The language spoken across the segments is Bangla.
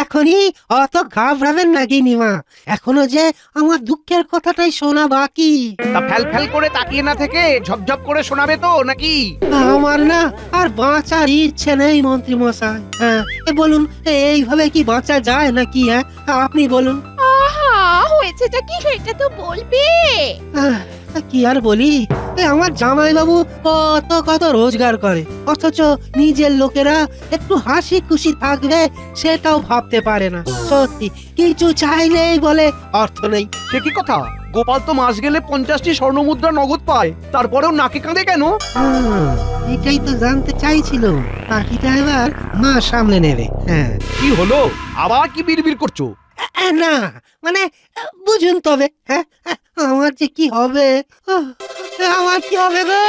এখনই অত ঘাবড়াবেন না গিনিমা, এখনো যে আমার দুঃখের কথাটাই শোনা বাকি। তা ফ্যাল ফ্যাল করে তাকিয়ে না থেকে ঝপঝপ করে শোনাবে তো নাকি? আমার না আর বাঁচার ইচ্ছে নেই মন্ত্রী মশাই। হ্যাঁ, বলুন এইভাবে কি বাঁচা যায় নাকি? হ্যাঁ, আপনি বলুন। আহা, হয়েছেটা কি সেটা তো বলবে। আহ, কি আর বলি, আমার জামাইবাবু কত রোজগার করে, অথচ নিজের লোকেরা একটু হাসি খুশি থাকবে সেটাও ভাবতে পারে না। সত্যি কিছু চাইলেই বলে অর্থ নেই। সে কি কথা? গোপাল তো মাস গেলে 50টি স্বর্ণমুদ্রা নগদ পায়, তারপরেও নাকে কাঁদে কেন? এটাই তো জানতে চাইছিল। বাকিটা এবার মা সামলে নেবে। হ্যাঁ, কি হলো? আবার কি বিড়বিড় করছো? না মানে বুঝুন তবে। হ্যাঁ, আমার যে কি হবে, আমার কি হবে গো,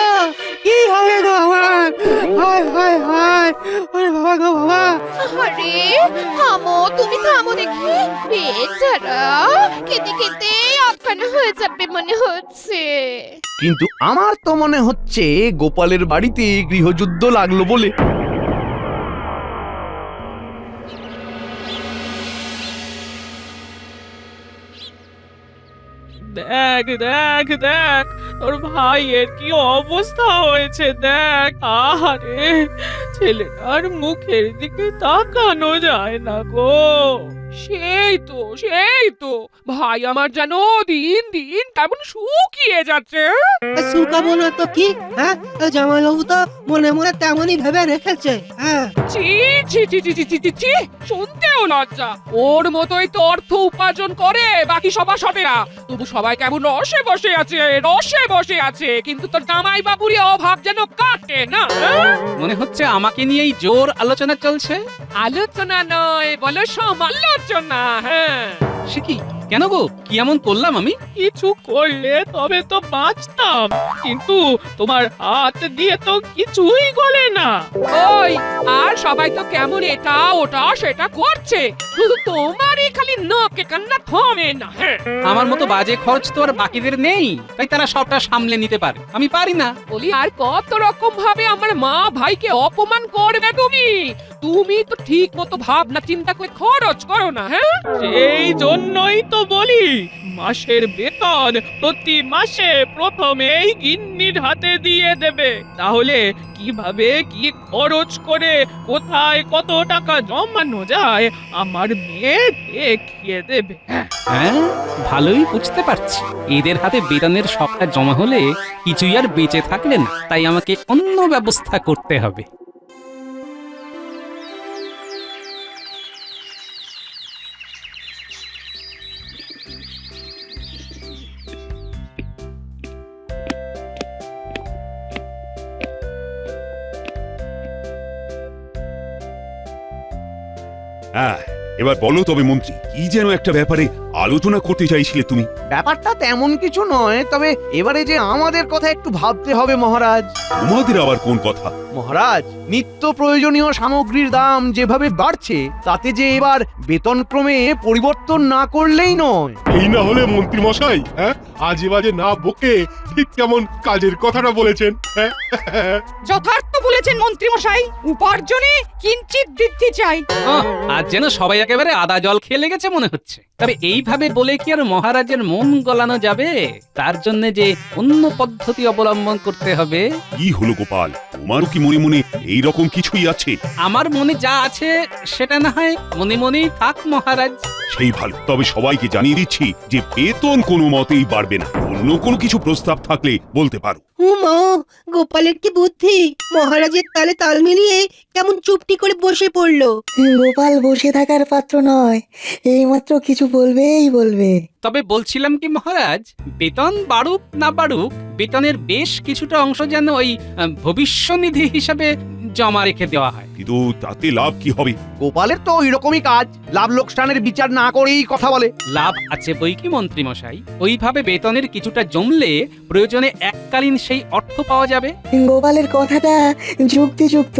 কি হবে গো আমার? হায় হায় হায়, ওরে বাবা গো বাবা। আরে থামো, তুমি থামো দেখি। বেচারা কেঁদে কেঁদে অজ্ঞান হয়ে যাবে মনে হচ্ছে। কিন্তু আমার তো মনে হচ্ছে গোপালের বাড়িতে গৃহযুদ্ধ লাগলো বলে। দেখ দেখ দেখ, তোর ভাইয়ের কি অবস্থা হয়েছে দেখ। আহারে, ছেলেটার মুখের দিকে তাকানো যায় না গো। সেই তো ভাই আমার যেন দিন দিন কেমন শুকিয়ে যাচ্ছে। শুকাবো না তো কি? হ্যাঁ, জামাইবাবু তো মনে মনে তেমনই ভেবে রেখেছে। হ্যাঁ, ছি ছি ছি ছি ছি ছি ছি ছি, শুনতেও লজ্জা। ওর মতোই তো অর্থ উপার্জন করে বাকি সভাসদেরা, তবু সবাই কেমন রসে বসে আছে, কিন্তু তোর জামাই বাবুরই অভাব যেন কাটে না। মনে হচ্ছে আমাকে নিয়েই জোর আলোচনা চলছে। আলোচনা নয়, বলো সমালোচনা। হ্যাঁ, সে কি? কেন গো, কি এমন করলাম আমি? কিছু করলে তবে তো বাঁচতাম, কিন্তু তোমার হাত দিয়ে তো কিছুই গলে না। ওই আর সবাই তো কেমন এটা ওটা সেটা করছে, শুধু তোমারই খালি নাকে কান্না থামে না। হ্যাঁ, আমার মতো বাজে খরচ তো আর বাকিদের নেই, তাই তারা সবটা সামলে নিতে পারে, আমি পারি না। বলি আর কত রকম ভাবে আমার মা ভাইকে অপমান করবে তুমি। তুমি তো ঠিক মতো ভাবনা চিন্তা করে খরচ করো না। হ্যাঁ, সেই জন্যই তো বলি মাসের বেতন প্রতি মাসে প্রথমেই গিন্নির হাতে দিয়ে দেবে, তাহলে কিভাবে কি খরচ করে কোথায় কত টাকা জমানো যায় আমার মেয়ে দেখিয়ে দেবে। হ্যাঁ, ভালোই বুঝতে পারছি। এদের হাতে বেতনের সবটা জমা হলে কিছুই আর বেঁচে থাকলে না, তাই আমাকে অন্য ব্যবস্থা করতে হবে। হ্যাঁ, এবার বলো তবে মন্ত্রী, কি যেন একটা ব্যাপারে আলোচনা করতে চাইছিলে তুমি? ব্যাপারটা তেমন কিছু নয়, তবে এবারে যে আমাদের কথা একটু ভাবতে হবে মহারাজ। তোমাদের আবার কোন কথা? মহারাজ, নিত্য প্রয়োজনীয় সামগ্রীর দাম যেভাবে বাড়ছে, তাতে যে এবার বেতন ক্রমে পরিবর্তন না করলেই নয়। এই না হলে মন্ত্রী মশাই, হ্যাঁ, আজে বাজে না বকে ঠিক কেমন কাজের কথাটা বলেছেন। হ্যাঁ, যথার্থ বলেছেন মন্ত্রী মশাই, উপার্জনে কিঞ্চিত বৃদ্ধি চাই। আজ যেন সবাই একেবারে আদা জল খেয়ে লেগেছে মনে হচ্ছে। তবে এইভাবে বলে কি আর মহারাজের মন গলানো যাবে? তার জন্য যে অন্য পদ্ধতি অবলম্বন করতে হবে। কি হলো গোপাল, তোমারও কি মনে মনে এইরকম কিছুই আছে? আমার মনে যা আছে সেটা না হয় মনে মনেই থাক মহারাজ। সেই ভালো, তবে সবাইকে জানিয়ে দিচ্ছি যে বেতন কোনো মতেই বাড়বে না। অন্য কোনো কিছু প্রস্তাব থাকলে বলতে পারো। মা, গোপালের কি বুদ্ধি! মহারাজের তালে তাল মিলিয়ে কেমন চুপটি করে বসে পড়লো। গোপাল বসে থাকার পাত্র নয়, এইমাত্র কিছু বলবেই বলবে। তবে বলছিলাম কি মহারাজ, বেতন বাড়ুক না বাড়ুক, বেতনের বেশ কিছুটা অংশ যেন ওই ভবিষ্যনিধি হিসাবে জমা রেখে দেওয়া হয়। কিন্তু তাতে লাভ কি হবে? গোপালের তো ওই রকমই কাজ, লাভ লোকসানের বিচার না করেই কথা বলে। লাভ আছে বই কি মন্ত্রী মশাই, ওইভাবে বেতনের কিছুটা জমলে প্রয়োজনে এককালীন সেই অর্থ পাওয়া যাবে। গোপালের কথাটা যুক্তিযুক্ত,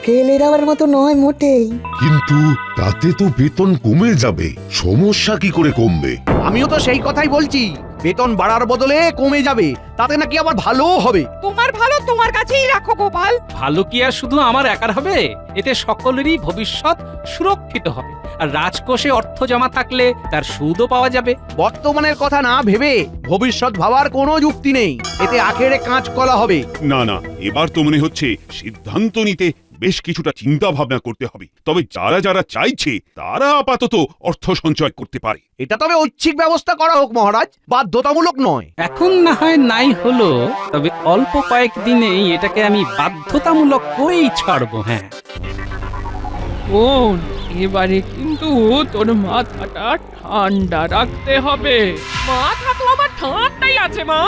ফেলে দেওয়ার মতো নয় মোটেই। কিন্তু তাতে তো বেতন কমে যাবে, সমস্যা কি করে কমবে? আমিও তো সেই কথাই বলছি। বেতন বাড়ার বদলে কমে যাবে, তাতে নাকি আবার ভালোও হবে। তোমার ভালো তোমার কাছেই রাখো গোপাল। ভালো কি আর শুধু আমার একার হবে? এতে সকলেরই ভবিষ্যৎ সুরক্ষিত হবে, আর রাজকোষে অর্থ জমা থাকলে তার সুদও পাওয়া যাবে। বর্তমানের কথা না ভেবে ভবিষ্যৎ ভাবার কোনো যুক্তি নেই, এতে আখেরে কাঁচকলা হবে। না না, এবার তো মনে হচ্ছে সিদ্ধান্ত নিতে বেশ কিছুটা চিন্তা ভাবনা করতে হবে। তবে যারা যারা চাইছে তারা আপাতত অর্থ সঞ্চয় করতে পারে। এটা তবে ঐচ্ছিক ব্যবস্থা করা হোক মহারাজ, বাধ্যতামূলক নয়। এখন না হয় নাই হলো, তবে অল্প কয়েকদিনেই এটাকে আমি বাধ্যতামূলক করেই ছাড়বো। হ্যাঁ, শোন, এবারে কিন্তু তোর মাথাটা ঠান্ডা রাখতে হবে। মাথা তো আমার ঠান্ডাই আছে মা,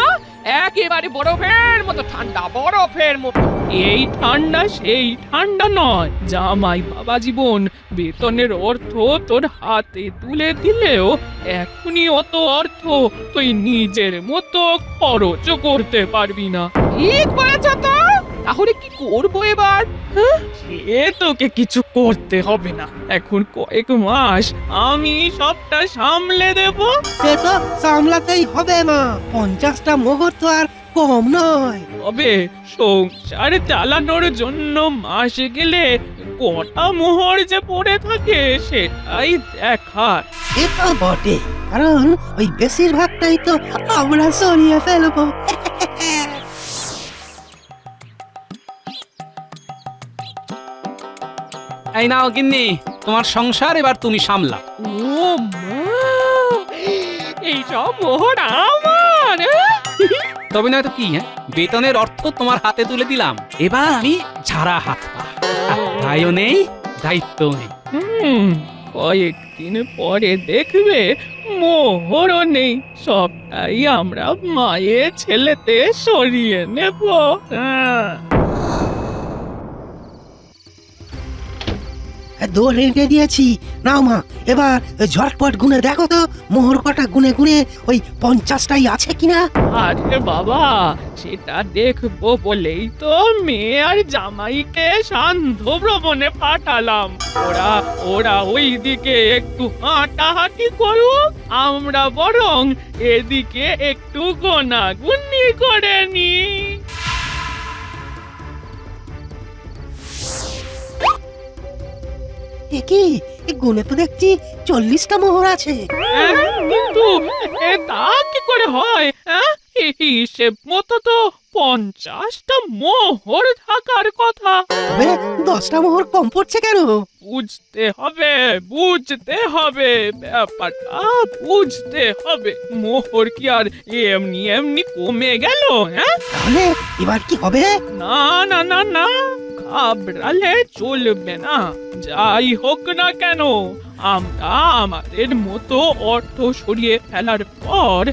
একেবারে বরফের মতো ঠান্ডা, বরফের মতো। এই ঠান্ডা সেই ঠান্ডা নয়। জামাই বাবা জীবন বেতনের অর্থ তোর হাতে তুলে দিলেও এখনই অত অর্থ তুই নিজের মতো খরচ করতে পারবি না। ঠিক বলেছ তো, তাহলে কি করবো এবার? সে তোকে কিছু করতে হবে না, এখন কয়েক মাস আমি সবটা সামলে দেব। সে তো সামলাতেই হবে মা, 50টা মোহর তো আর কম নয়। তবে সংসার চালানোর জন্য মাস গেলে কটা মোহর যে পড়ে থাকে সেটাই দেখার। সে তো বটে, কারণ ওই বেশিরভাগটাই তো আমরা সরিয়ে ফেলবো। এই নাও গিন্নি, তোমার সংসার এবার তুমি সামলা। ও মা, এইসব মোহর আমার? তবে নয় তো কি, হ্যাঁ, বেতনের অর্থ তোমার হাতে তুলে দিলাম, এবার আমি ঝাড়া হাত পা। দায়ও নেই, দায়িত্বও নেই। কয়েকদিন পরে দেখবে মোহরও নেই, সবটাই আমরা মায়ের ছেলেতে সরিয়ে নেব। দৌড় রেঁটে দিয়েছি, নাও মা, এবার ঝটপট গুনে দেখো তো মোহর কটা গুনে গুনে ওই 50টাই আছে কিনা। আরে বাবা, সেটা দেখবো বলেই তো মেয়ে আর জামাইকে সান্ধ্য ভ্রমণে পাঠালাম। ওরা ওইদিকে একটু হাঁটাহাঁটি করুক, আমরা বরং এদিকে একটু গোনাগুনি করে নি। কি গুনে তো দেখছি 40টা মোহর আছে। কিন্তু তা কি করে হয়? হিসেব মতো তো 50টা মোহর থাকার কথা। তবে 10টা মোহর কম পড়ছে কেন? বুঝতে হবে ব্যাপারটা, বুঝতে হবে। মোহর কি আর এমনি এমনি কমে গেল? হ্যাঁ, তাহলে এবার কি হবে? না না না না, ঘাবড়ালে চলবে না। যাই হোক না কেন, আমরা আমাদের মতো অর্থ সরিয়ে ফেলার পর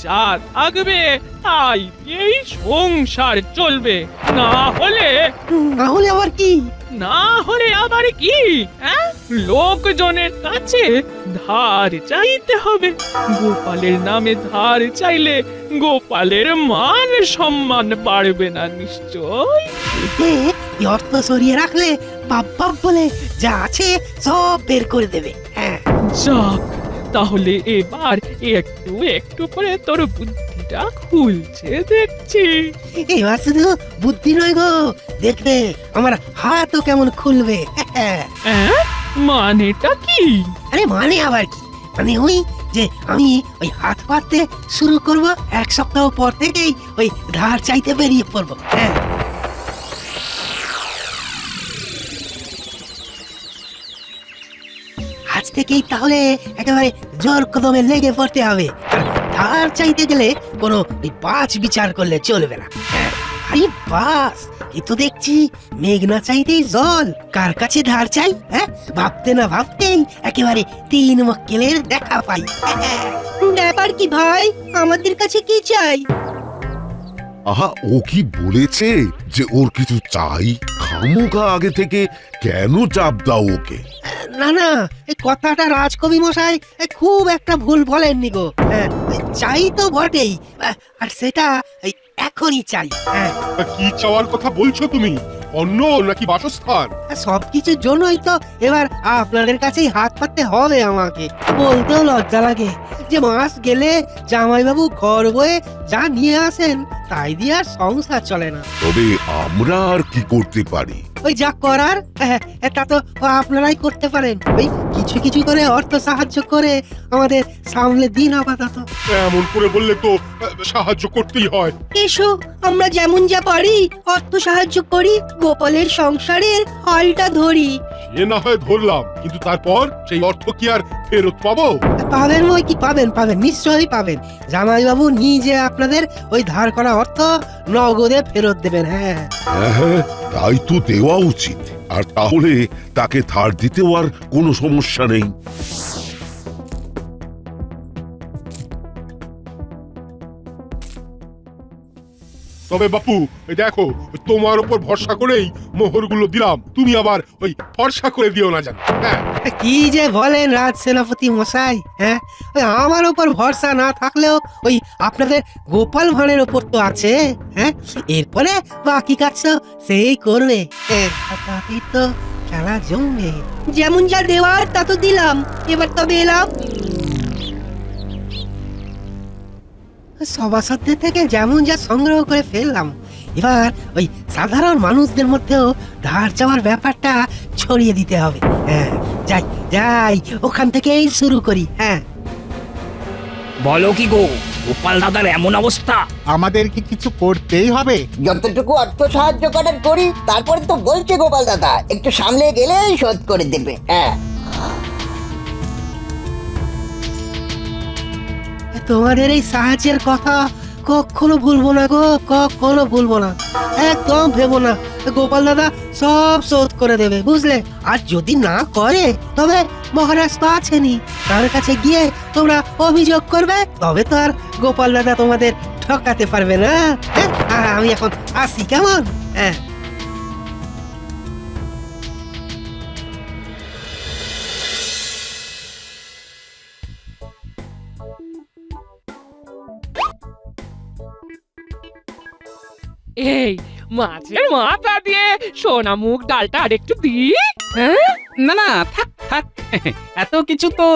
যা থাকবে তাই দিয়েই সংসার চলবে। না হলে আবার কি? না হলে আবার কি? লোকজনের কাছে ধার চাইতে হবে। গোপালের নামে ধার চাইলে গোপালের মান সম্মান বাড়বে না নিশ্চয়। এই অর্থ সরিয়ে রাখলে বাপ বাপ বলে যা আছে সব বের করে দেবে। হ্যাঁ, যাক, তাহলে এবার একটু একটু করে তোর বুদ্ধিটা খুলছে দেখছি। এবার শুধু বুদ্ধি নয় গো, দেখবে আমার হাতও কেমন খুলবে। মানেটা কি? আরে মানে আবার কি, মানে ওই যে আমি ওই হাত পাততে শুরু করব, 1 সপ্তাহ পর থেকেই ওই ধার চাইতে বেরিয়ে পড়বো। হ্যাঁ, আজ থেকেই তাহলে একেবারে জোর কদমে লেগে পড়তে হবে। আর ধার চাইতে গেলে কোনো ওই বাজ বিচার করলে চলবে না। আরে বাস, এ তো দেখছি মেঘ না চাইতেই জল। কার কাছে ধার চাই? হ্যাঁ, ভাবতে না ভাবতেই একেবারে 3 মক্কেলের দেখা পাই। ব্যাপার কি ভাই, আমাদের কাছে কি চাই? আহা, ও কি বলেছে যে ওর কিছু চাই? খামোখা আগে থেকে কেন চাপ দাও ওকে? না না, এই কথাটা রাজকবি মশাই খুব একটা ভুল বলেননি গো। চাই তো বটেই, আর সেটা এখনই চাই। কি চাওয়ার কথা বলছো তুমি? অন্ন নাকি বাসস্থান? সবকিছুর জন্যই তো এবার আপনাদের কাছেই হাত পাততে হবে আমাকে। বলতেও লজ্জা লাগে যে মাস গেলে জামাইবাবু ঘর বয়ে যা নিয়ে আসেন তাই দিয়ে আর সংসার চলে না। তবে আমরা আর কি করতে পারি? ওই যা করার তা তো আপনারাই করতে পারেন। ওই কিছু কিছু করে অর্থ সাহায্য করে আমাদের সামলে দিন আপাতত। এমন করে বললে তো সাহায্য করতেই হয়। এসো আমরা যেমন যা পারি অর্থ সাহায্য করি, গোপালের সংসারের হালটা ধরি। এ না হয় ধরলাম, কিন্তু তারপর সেই অর্থ কি আর ফেরত পাবো? পাবেন ওই কি পাবেন, পাবেন নিশ্চয়ই পাবেন। জামাইবাবু নিজে আপনাদের ওই ধার করা অর্থ নগদে ফেরত দেবেন। হ্যাঁ হ্যাঁ, তাই তো দেওয়া উচিত। আর তাহলে তাকে ধার দিতেও আর কোনো সমস্যা নেই। তবে বাপু, এই দেখো, তোমার উপর ভরসা করেই মোহরগুলো দিলাম, তুমি আবার ওই ভরসা করে দিও না জানো। হ্যাঁ, কি যে বলেন রাজ সেনাপতি মশাই। হ্যাঁ ওই আমার উপর ভরসা না থাকলেও ওই আপনাদের গোপাল ভাঁড়ের ওপর তো আছে। হ্যাঁ এরপরে বাকি কাজ তো সেই করবে। তাতেই তো খেলা জমবে। যেমন যা দেওয়ার তা তো দিলাম, এবার তবে এলাম। সভাসদদের থেকে যেমন যা সংগ্রহ করে ফেললাম, এবার ওই সাধারণ মানুষদের মধ্যেও ধার চাওয়ার ব্যাপারটা ছড়িয়ে দিতে হবে। হ্যাঁ যাই যাই, ওখান থেকেই শুরু করি। হ্যাঁ বলো কি গো, গোপাল দাদার এমন অবস্থা। আমাদের কি কিছু করতেই হবে? যতটুকু অর্থ সাহায্য করার করি, তারপরে তো বলছে গোপাল দাদা একটু সামলে গেলেই শোধ করে দেবে। হ্যাঁ, তোমাদের এই সাহায্যের কথা কখনো ভুলবো না গো, কখনো ভুলবো না। একদম ভেবো না, গোপাল দাদা সব শোধ করে দেবে, বুঝলে? আর যদি না করে তবে মহারাজ তো আছেনই, তার কাছে গিয়ে তোমরা অভিযোগ করবে, তবে তো আর গোপাল দাদা তোমাদের ঠকাতে পারবে না। হ্যাঁ আমি এখন আসি, কেমন? হ্যাঁ এই মাছের মাথা দিয়ে সোনা মুগ ডালটা আর একটু দি। হ্যাঁ না না, থাক থাক, এত কিছু তো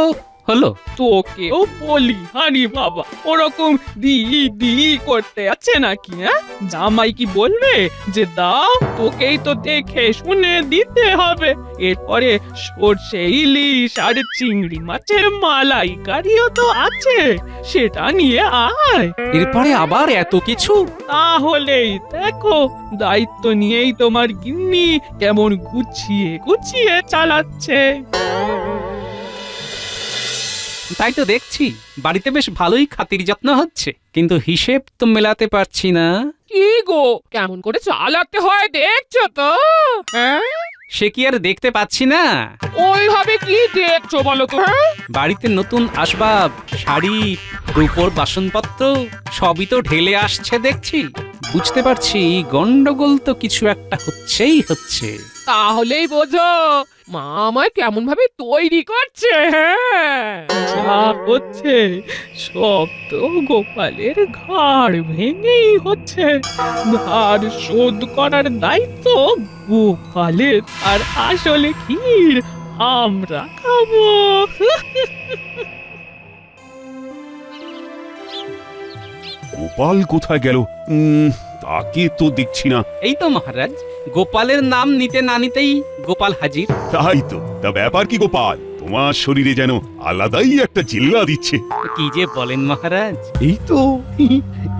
হলো। তোকেও বলি হানি বাবা, ওরকম দি দি করতে আছে নাকি? হ্যাঁ জামাই কি বলবে যে দাও? তোকেই তো দেখে শুনে দিতে হবে। এরপরে সর্ষে ইলিশ আর চিংড়ি মাছের মালাইকারিও তো আছে, সেটা নিয়ে আয়। এরপরে আবার এত কিছু? তাহলেই দেখো, দায়িত্ব নিয়েই তোমার গিন্নি কেমন গুছিয়ে গুছিয়ে চালাচ্ছে। তাই তো দেখছি, বাড়িতে বেশ ভালোই খাতির যত্ন হচ্ছে, কিন্তু হিসেব তো মেলাতে পারছি না। কি গো, কেমন করে চালাতে হয় দেখছো তো? হ্যাঁ সে কি আর দেখতে পাচ্ছি না? ওইভাবে কি দেখছো বলো তো? বাড়িতে নতুন আসবাব, শাড়ি, রূপোর বাসনপত্র সবই তো ঢেলে আসছে দেখছি। বুঝতে পারছি গন্ডগোল তো কিছু একটা হচ্ছেই হচ্ছে। তাহলেই বোঝো মা আমায় কেমন ভাবে তৈরি করছে। হ্যাঁ যা হচ্ছে সব তো গোপালের ঘাড় ভেঙেই হচ্ছে। ধার শোধ করার দায়িত্ব গোপালের, আর আসলে ক্ষীর আমরা খাবো। গোপাল কোথায় গেল? তাকে তো দেখছি না। এই তো মহারাজ, গোপালের নাম নিতে না নিতেই গোপাল হাজির। তাই তো, তা ব্যাপার কি গোপাল? তোমার শরীরে যেন আলাদাই একটা জিল্লা দিচ্ছে। কি যে বলেন মহারাজ। এই তো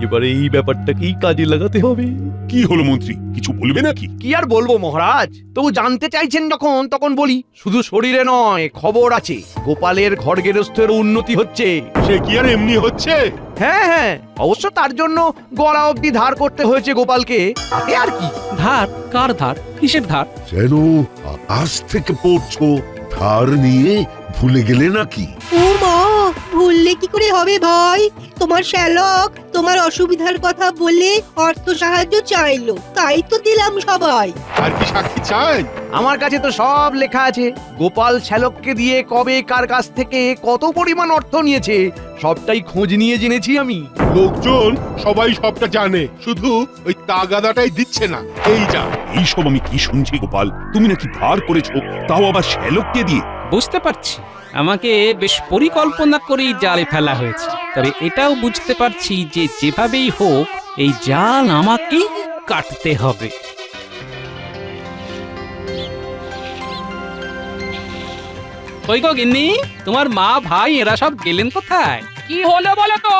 এবারে এই ব্যাপারটাকেই কাজে লাগাতে হবে। কি হলো মন্ত্রী, কিছু বলবে নাকি? কি আর বলবো মহারাজ, তবু জানতে চাইছেন যখন তখন বলি। শুধু শরীরে নয়, খবর আছে গোপালের ঘর গেরস্থের উন্নতি হচ্ছে। সে কি আর এমনি হচ্ছে? হ্যাঁ হ্যাঁ, অবশ্য তার জন্য গলা অবধি ধার করতে হয়েছে গোপালকে। তাতে আর কি? ধার? কার ধার? কিসের ধার? যেন আকাশ থেকে পড়ছো, ধার নিয়ে ভুলে গেলে নাকি? ও মা, ভুললে কি করে হবে ভাই? তোমার শ্যালক তোমার অসুবিধার কথা বলে অর্থ সাহায্য চাইলো, তাই তো দিলাম সবাই। আর কি সাক্ষী চাই? আমার কাছে তো সব লেখা আছে। গোপাল শ্যালককে দিয়ে কবে কার কাছ থেকে কত পরিমাণ অর্থ নিয়েছে সবটাই খোঁজ নিয়ে জেনেছি আমি। লোকজন সবাই সবটা জানে, শুধু ওই তাগাদাটাই দিচ্ছে না, এই যা। এইসব আমি কি শুনছি গোপাল? তুমি নাকি ধার করেছো, তাও আবার শ্যালককে দিয়ে? বুঝতে পারছি আমাকে বেশ পরিকল্পনা করেই জালে ফেলা হয়েছে, তবে এটাও বুঝতে পারছি যে যেভাবেই হোক এই জাল আমাকেই কাটতে হবে। কই গো গিন্নি, তোমার মা ভাই এরা সব গেলেন কোথায়? কি হলো বলো তো?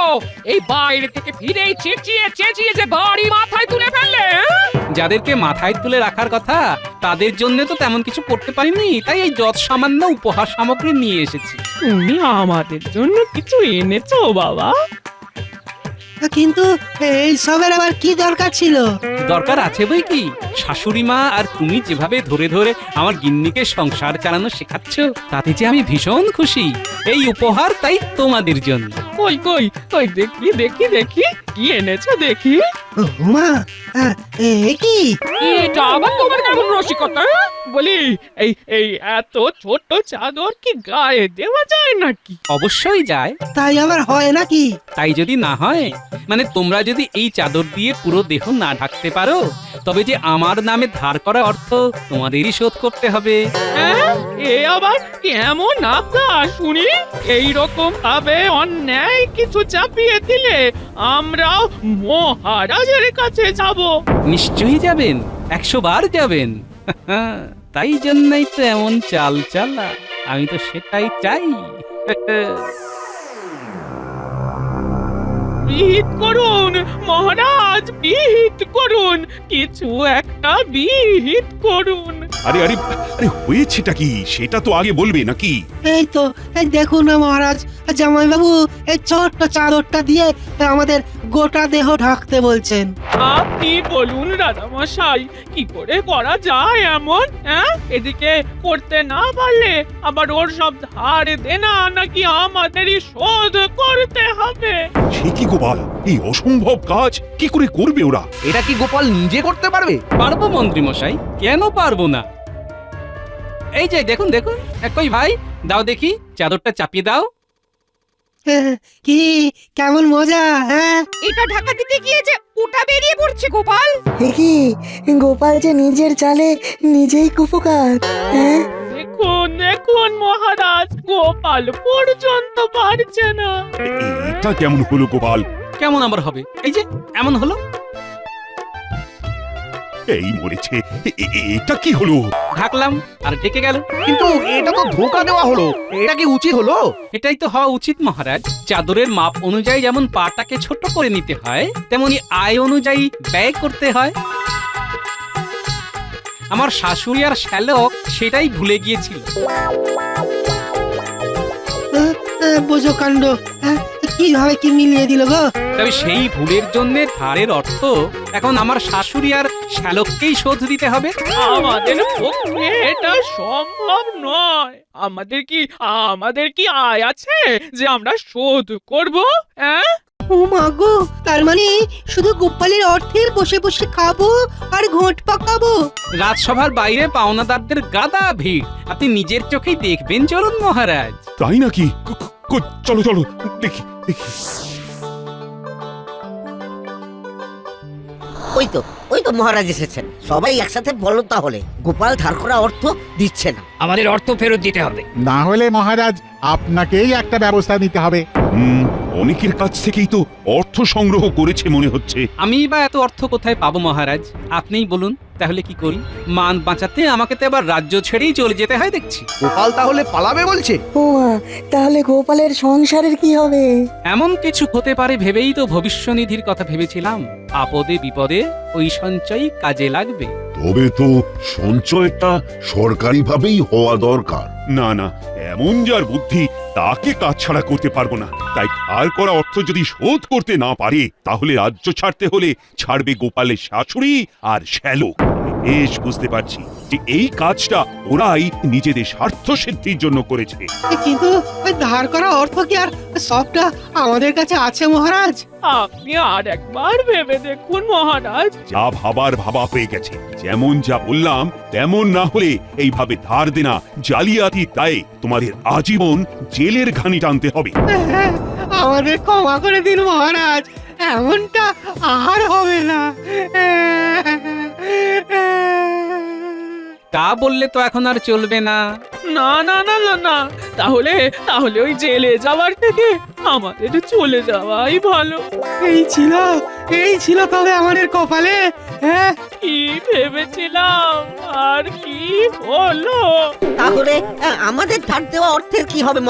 এই বাইরে থেকে ফিরেই চেঁচিয়ে চেঁচিয়ে যে বাড়ি মাথায় তুলে ফেললে, হ্যাঁ? যাদেরকে মাথায় তুলে রাখার কথা তাদের জন্য তো তেমন কিছু করতে পারিনি, তাই এই যৎ সামান্য উপহার সামগ্রী নিয়ে এসেছি। তুমি আমাদের জন্য কিছু এনেছো বাবা? কিন্তু এই সবের আবার কি দরকার ছিল? দরকার আছে বই কি, শাশুড়ি মা আর তুমি যেভাবে ধরে ধরে আমার গিন্নিকে সংসার চালানো শেখাচ্ছ তাতে যে আমি ভীষণ খুশি। এই উপহার তাই তোমাদের জন্য। কই কই কই দেখি দেখি দেখি কি এনেছো দেখি। মা, এ কি? এটা আবার তোমার কেমন রসিকতা? বলি এই এই এত ছোট চাদর কি গায়ে দেওয়া যায় নাকি? অবশ্যই যায়। তাই আবার হয় নাকি? তাই যদি না হয়, মানে তোমরা যদি এই চাদর দিয়ে পুরো দেহ না ঢাকতে পারো, তবে যে আমার নামে ধার করা অর্থ তোমাদেরই শোধ করতে হবে। হ্যাঁ? এ আবার কেমন আজ্ঞা শুনি? এই রকম ভাবে অন্যায় কিছু চাপিয়ে দিলে আমরাও মহারাজের কাছে যাব। নিশ্চয়ই যাবেন, 100 বার যাবেন। তাই জন্যই তো এমন চাল চালা, আমি তো সেটাই চাই। বিহিত করুন মহারাজ, বিহিত করুন, কিছু একটা বিহিত করুন। আরে আরে আরে হয়েছেটা কি সেটা তো আগে বলবে নাকি? এই তো, এই দেখুন না মহারাজ, জামাইবাবু এই ছোট্ট চাদরটা দিয়ে আমাদের গোটা দেহ ঢাকতে বলছেন। আপনি বলুন রাজামশাই, কি করে করা যায় এমন? হ্যাঁ, এদিকে করতে না পারলে আবার ওর সব ধার দেনা নাকি আমাদেরই শোধ করতে হবে। সে কি গোপাল, এই অসম্ভব কাজ কি করে করবে ওরা? এটা কি গোপাল নিজে করতে পারবে? পারবো মন্ত্রী মশাই, কেন পারবো না? এই যে দেখুন দেখুন, কই ভাই দাও দেখি, চাদরটা চাপিয়ে দাও। কি কেমন মজা? হ্যাঁ, এটা ঢাকা দিতে গিয়ে যে ওটা বেরিয়ে পড়ছে গোপাল। কি গোপাল যে নিজের চালে নিজেই কুপকার। হ্যাঁ, দেখুন দেখুন মহারাজ, গোপাল পর্যন্ত পারছে না। এটা কেমন হলো গোপাল? কেমন আবার হবে? এই যে এমন হলো। এই মরেছে, এটা কি হলো? ঢাকলাম আর ঢেকে গেল। কিন্তু এটা তো ধোঁকা দেওয়া হলো, এটা কি উচিত হলো? এটাই তো হওয়া উচিত মহারাজ। চাদরের মাপ অনুযায়ী যেমন পাটাকে ছোট করে নিতে হয়, তেমনি আয় অনুযায়ী ব্যয় করতে হয়। আমার শাশুড়ি আর শ্যালক সেটাই ভুলে গিয়েছিল। বোঝো কাণ্ড, কিভাবে কি মিলিয়ে দিল গো? তবে সেই ভুলের জন্য ধারের অর্থ এখন আমার শাশুড়ি আর শ্যালককেই শোধ দিতে হবে। আমাদের পক্ষে এটা সম্ভব নয়। আমাদের কি আয় আছে যে আমরা শোধ করব? হ্যাঁ, ও মা গো, তার মানে শুধু গোপালের অর্থে বসে বসে খাবো আর ঘোট পাকাবো? রাজসভার বাইরে পাওনাদারদের গাদা ভিড়, আপনি নিজের চোখেই দেখবেন। চলুন মহারাজ। তাই নাকি? চলো চলো দেখি দেখি। ওই তো মহারাজ এসেছেন। সবাই একসাথে বলো তাহলে, গোপাল ধার করা অর্থ দিচ্ছে না। আমাদের অর্থ ফেরত দিতে হবে। না হলে মহারাজ আপনাকেই একটা ব্যবস্থা নিতে হবে। অনেকের কাছ থেকেই তো অর্থ সংগ্রহ করেছে মনে হচ্ছে। আমি বা এত অর্থ কোথায় পাবো মহারাজ? আপনিই বলুন, তাহলে কি করি? মান বাঁচাতে আমাকে তো এবার রাজ্য ছেড়েই চলে যেতে হয় দেখছি। গোপাল তাহলে পালাবে বলছে? ও তাহলে গোপালের সংসারের কি হবে? এমন কিছু হতে পারে ভেবেই তো ভবিষ্যনিধির কথা ভেবেছিলাম। আপদে বিপদে ওই সঞ্চয় কাজে লাগবে। তবে তো সঞ্চয়টা সরকারিভাবেই হওয়া দরকার। না না, এমন যার বুদ্ধি তাকে কাছছাড়া করতে পারবো না। তাই ধার করা অর্থ যদি শোধ করতে না পারে, তাহলে রাজ্য ছাড়তে হলে ছাড়বে গোপালের শাশুড়ি আর শ্যালক। বেশ বুঝতে পারছি যে এই কাজটা ওরাই নিজেদের স্বার্থ সিদ্ধির জন্য করেছে। কিন্তু ওই ধার করা অর্থ কি আর সবটা আমাদের কাছে আছে মহারাজ? আপনি আর একবার ভেবে দেখুন মহারাজ। যা ভাবার ভাবা হয়ে গেছে। যেমন যা বললাম তেমন না হলে এইভাবে ধার দেনা জালিয়াতি দায়ে তোমাদের আজীবন জেলের ঘানি টানতে হবে। আমাদের ক্ষমা করে দিন মহারাজ, এমনটা আর হবে না। তা বললে তো এখন আর চলবে না। না না না না না, তাহলে তাহলে ওই জেলে যাওয়ার থেকে আমাদের চলে যাওয়াই ভালো। এই ছিল তবে আমাদের কপালে। হ্যাঁ, কি ভেবেছিলাম আর কি হলো। তাহলে আমাদের ধার দেওয়া অর্থের কি হবে